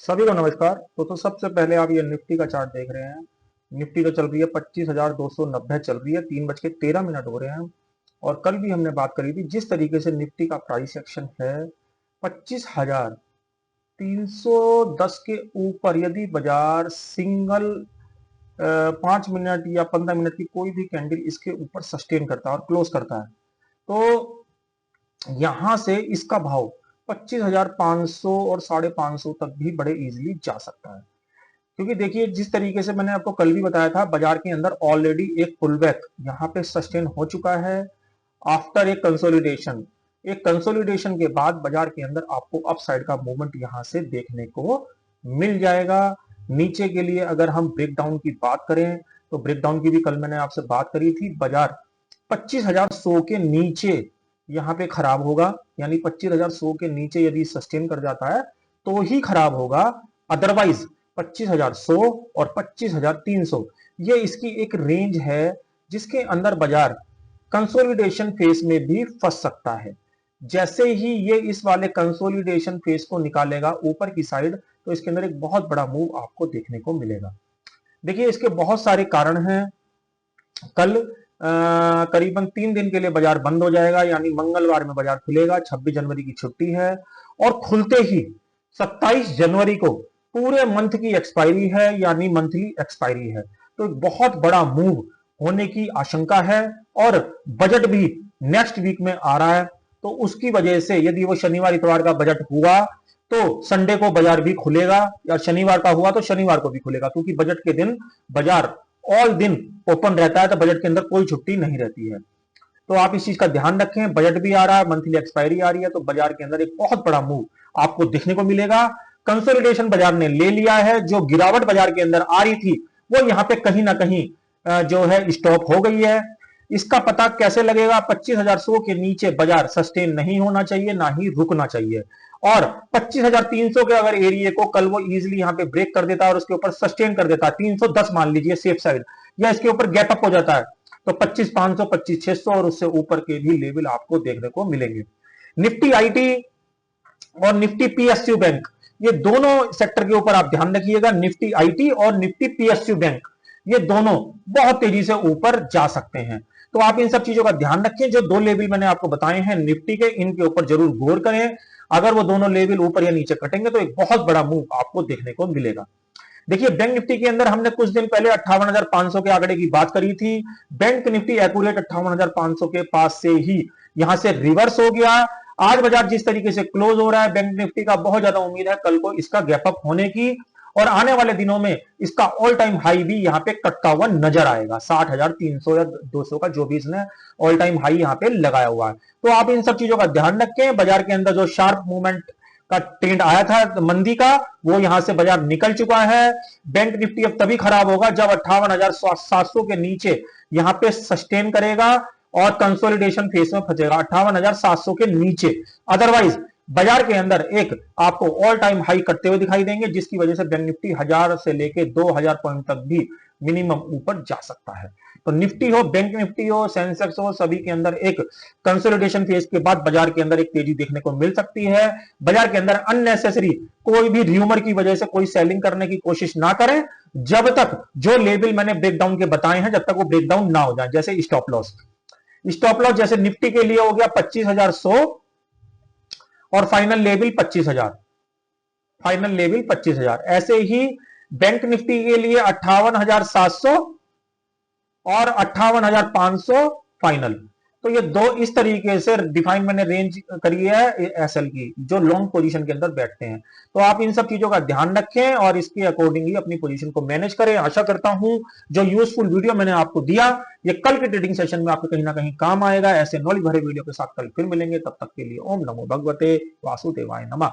सभी को नमस्कार। तो सबसे पहले आप ये निफ्टी का चार्ट देख रहे हैं। निफ्टी तो चल रही है 25,290 चल रही है, 3:13 हो रहे हैं। और कल भी हमने बात करी थी जिस तरीके से निफ्टी का प्राइस एक्शन है 25,310 के ऊपर यदि बाजार सिंगल 5 मिनट या 15 मिनट की कोई भी कैंडल इसके ऊपर सस्टेन करता है और क्लोज करता है तो यहां से इसका भाव 25,500 और 550 तक भी बड़े इजीली जा सकता है। क्योंकि देखिए जिस तरीके से मैंने आपको कल भी बताया था, बाजार के अंदर ऑलरेडी एक पुलबैक यहां पे सस्टेन हो चुका है आफ्टर एक कंसोलिडेशन के बाद बाजार के अंदर आपको अपसाइड का मूवमेंट यहां से देखने को मिल जाएगा। नीचे के लिए अगर हम ब्रेकडाउन की बात करें तो ब्रेकडाउन की भी कल मैंने आपसे बात करी थी। बाजार 25,100 के नीचे यहां पे खराब होगा, यानी 25,100 के नीचे यदि सस्टेन कर जाता है तो ही खराब होगा, अदरवाइज 25,100 और 25,300 ये इसकी एक रेंज है जिसके अंदर बाजार कंसोलिडेशन फेज में भी फंस सकता है। जैसे ही ये इस वाले कंसोलिडेशन फेज को निकालेगा ऊपर की साइड तो इसके अंदर एक बहुत बड़ा मूव आपको देखने को मिलेगा। देखिए इसके बहुत सारे कारण हैं। कल करीबन 3 दिन के लिए बाजार बंद हो जाएगा, यानी मंगलवार में बाजार खुलेगा, 26 जनवरी की छुट्टी है और खुलते ही 27 जनवरी को पूरे मंथ की एक्सपायरी है, यानी मंथली एक्सपायरी है। तो एक बहुत बड़ा मूव होने की आशंका है और बजट भी नेक्स्ट वीक में आ रहा है, तो उसकी वजह से यदि वो शनिवार इतवार का बजट हुआ तो संडे को बाजार भी खुलेगा, या शनिवार का हुआ तो शनिवार को भी खुलेगा, क्योंकि बजट के दिन बाजार ऑल दिन ओपन रहता है, तो बजट के अंदर कोई छुट्टी नहीं रहती है। तो आप इस चीज का ध्यान रखें। बजट भी आ रहा है, मंथली एक्सपायरी आ रही है, तो बाजार के अंदर एक बहुत बड़ा मूव आपको देखने को मिलेगा। कंसोलिडेशन बाजार ने ले लिया है, जो गिरावट बाजार के अंदर आ रही थी वो यहां पे कहीं ना कहीं जो है स्टॉप हो गई है। इसका पता कैसे लगेगा? 25,100 के नीचे बाजार सस्टेन नहीं होना चाहिए, ना ही रुकना चाहिए। और 25,300 के अगर एरिया को कल वो इजीली यहां पे ब्रेक कर देता है और उसके ऊपर सस्टेन कर देता है, 310 मान लीजिए सेफ साइड, या इसके ऊपर गैप अप हो जाता है, तो 25,500, 25,600 और उससे ऊपर के भी लेवल आपको देखने को मिलेंगे। निफ्टी आईटी और निफ्टी पीएसयू बैंक, ये दोनों सेक्टर के ऊपर आप ध्यान रखिएगा। निफ्टी आईटी और निफ्टी पीएसयू बैंक ये दोनों बहुत तेजी से ऊपर जा सकते हैं, तो आप इन सब चीजों का ध्यान रखें। जो दो लेवल मैंने आपको बताए हैं निफ्टी के, इनके ऊपर जरूर गौर करें। अगर वो दोनों लेवल ऊपर या नीचे कटेंगे तो एक बहुत बड़ा मूव आपको देखने को मिलेगा। देखिए बैंक निफ्टी के अंदर हमने कुछ दिन पहले 58,500 के आंकड़े की बात करी थी। बैंक निफ्टी एक्यूरेट 58,500 के पास से ही यहां से रिवर्स हो गया। आज बाजार जिस तरीके से क्लोज हो रहा है, बैंक निफ्टी का बहुत ज्यादा उम्मीद है कल को इसका गैप अप होने की, और आने वाले दिनों में इसका ऑल टाइम हाई भी यहां पे कटता हुआ नजर आएगा। 60,300 या 200 का जो भी इसने ऑल टाइम हाई यहां पे लगाया हुआ है। तो आप इन सब चीजों का ध्यान रखें। बाजार के अंदर जो शार्प मूवमेंट का ट्रेंड आया था मंदी का, वो यहां से बाजार निकल चुका है। बैंक निफ्टी अब तभी खराब होगा जब 58,700 के नीचे यहां पे सस्टेन करेगा और कंसोलिडेशन फेज में फंसेगा 58,700 के नीचे। अदरवाइज बाजार के अंदर एक आपको ऑल टाइम हाई करते हुए दिखाई देंगे, जिसकी वजह से बैंक निफ्टी 1000 से लेके 2000 पॉइंट तक भी मिनिमम ऊपर जा सकता है। तो निफ्टी हो, बैंक निफ्टी हो, सेंसेक्स हो, सभी के अंदर एक कंसोलिडेशन फेज के बाद बाजार के अंदर एक तेजी देखने को मिल सकती है। बाजार के अंदर अननेसेसरी कोई भी र्यूमर की वजह से कोई सेलिंग करने की कोशिश ना करें, जब तक जो लेवल मैंने ब्रेकडाउन के बताए हैं जब तक वो ब्रेकडाउन ना हो जाए। जैसे स्टॉप लॉस जैसे निफ्टी के लिए हो गया 25,100 और फाइनल लेवल 25,000। ऐसे ही बैंक निफ्टी के लिए 58,700 और 58,500 फाइनल। तो ये दो इस तरीके से डिफाइन मैंने रेंज करी है एसएल की, जो लॉन्ग पोजीशन के अंदर बैठते हैं। तो आप इन सब चीजों का ध्यान रखें और इसके अकॉर्डिंगली अपनी पोजीशन को मैनेज करें। आशा करता हूं जो यूजफुल वीडियो मैंने आपको दिया ये कल के ट्रेडिंग सेशन में आपको कहीं ना कहीं काम आएगा। ऐसे नॉलेज भरे वीडियो के साथ कल फिर मिलेंगे, तब तक के लिए ओम नमो भगवते वासुदेवाय नमः।